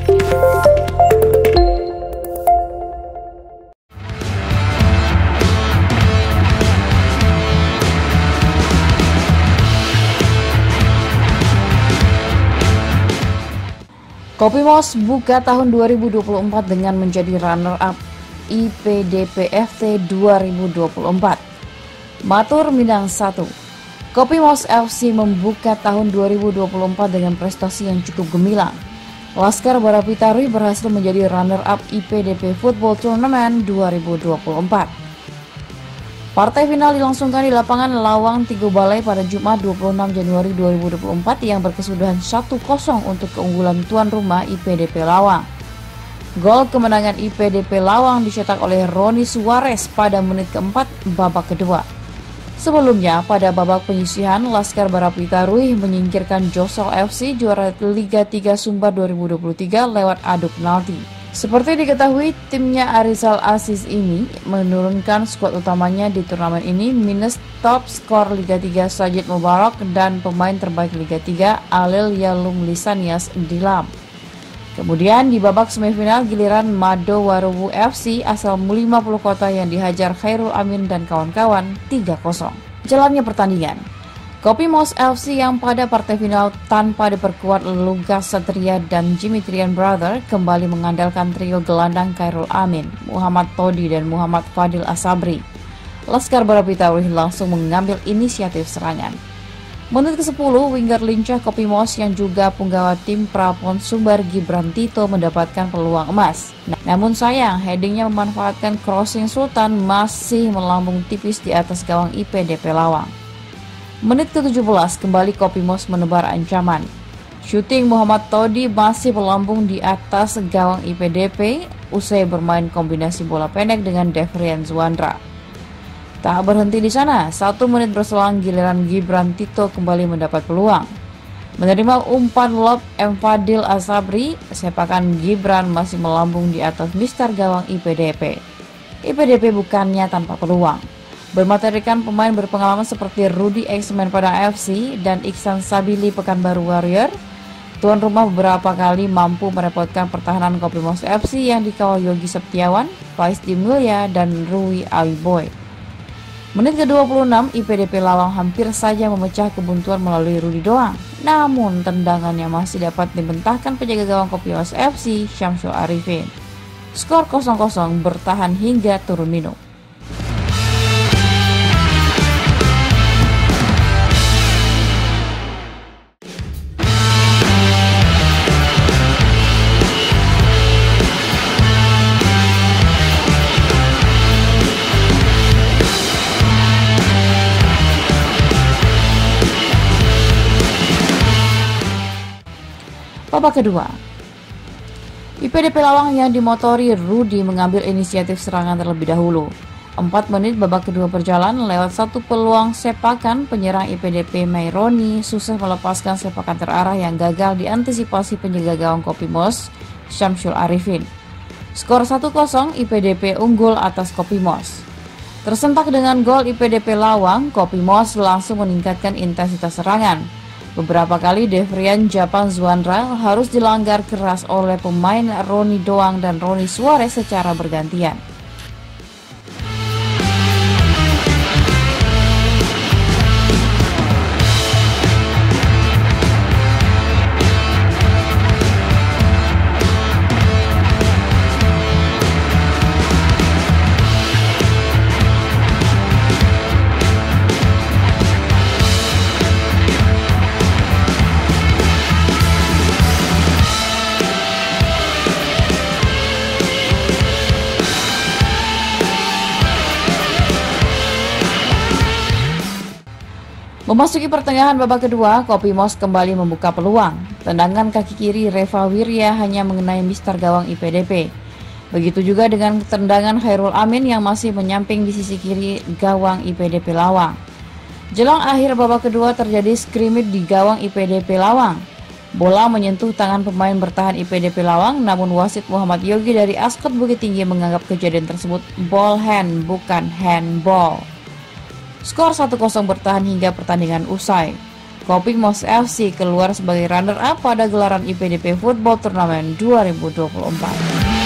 Kopimos buka tahun 2024 dengan menjadi runner-up IPDP-FT 2024. Matur Minang 1. Kopimos FC membuka tahun 2024 dengan prestasi yang cukup gemilang. Laskar Barapita Rui berhasil menjadi runner-up IPDP Football Tournament 2024. Partai final dilangsungkan di lapangan Lawang Tigo Balai pada Jumat 26 Januari 2024 yang berkesudahan 1-0 untuk keunggulan tuan rumah IPDP Lawang. Gol kemenangan IPDP Lawang dicetak oleh Roni Suarez pada menit keempat babak kedua. Sebelumnya, pada babak penyisihan, Laskar Barapita Rui menyingkirkan Josol FC juara Liga 3 Sumbar 2023 lewat adu penalti. Seperti diketahui, timnya Arizal Aziz ini menurunkan skuad utamanya di turnamen ini minus top skor Liga 3 Sajid Mubarak dan pemain terbaik Liga 3 Alil Yalum Lisanias Dilam. Kemudian di babak semifinal giliran Mado Waruwu FC asal 50 kota yang dihajar Khairul Amin dan kawan-kawan 3-0. Jalannya pertandingan, Kopimos FC yang pada partai final tanpa diperkuat Lugas Satria dan Jimmy Trian Brother kembali mengandalkan trio gelandang Khairul Amin, Muhammad Todi dan Muhammad Fadil Asabri. Laskar Barapita Rui langsung mengambil inisiatif serangan. Menit ke-10, winger lincah Kopimos yang juga punggawa tim Prapon Sumbar Gibran Tito mendapatkan peluang emas. Namun sayang, headingnya memanfaatkan crossing Sultan masih melambung tipis di atas gawang IPDP Lawang. Menit ke-17 kembali Kopimos menebar ancaman. Shooting Muhammad Todi masih melambung di atas gawang IPDP usai bermain kombinasi bola pendek dengan Devrian Zuandra. Tak berhenti di sana, 1 menit berselang giliran Gibran Tito kembali mendapat peluang. Menerima umpan lob M. Fadil Asabri, sepakan Gibran masih melambung di atas mistar gawang IPDP. IPDP bukannya tanpa peluang. Bermaterikan pemain berpengalaman seperti Rudy X-Men Padang FC dan Iksan Sabili Pekanbaru Warrior, tuan rumah beberapa kali mampu merepotkan pertahanan Kopimos FC yang dikawal Yogi Septiawan, Faiz Dimulya, dan Rui Awiboy. Menit ke-26, IPDP Lawang hampir saja memecah kebuntuan melalui Rudi doang. Namun tendangannya masih dapat dibentahkan penjaga gawang Kopimos FC, Syamsul Arifin. Skor 0-0 bertahan hingga turun minum. Babak kedua, IPDP Lawang yang dimotori Rudi mengambil inisiatif serangan terlebih dahulu. 4 menit babak kedua berjalan, lewat 1 peluang sepakan penyerang IPDP Maironi sukses melepaskan sepakan terarah yang gagal diantisipasi penjaga gawang Kopimos, Syamsul Arifin. Skor 1-0, IPDP unggul atas Kopimos. Tersentak dengan gol IPDP Lawang, Kopimos langsung meningkatkan intensitas serangan. Beberapa kali Devrian Japan Zuandra harus dilanggar keras oleh pemain Roni Doang dan Roni Suarez secara bergantian. Memasuki pertengahan babak kedua, Kopimos kembali membuka peluang. Tendangan kaki kiri Reva Wirya hanya mengenai mistar gawang IPDP. Begitu juga dengan tendangan Khairul Amin yang masih menyamping di sisi kiri gawang IPDP Lawang. Jelang akhir babak kedua terjadi skrimmage di gawang IPDP Lawang. Bola menyentuh tangan pemain bertahan IPDP Lawang, namun wasit Muhammad Yogi dari Askot Bukit Tinggi menganggap kejadian tersebut ball hand bukan handball. Skor 1-0 bertahan hingga pertandingan usai. Kopi Mos FC keluar sebagai runner-up pada gelaran IPDP Football Turnamen 2024.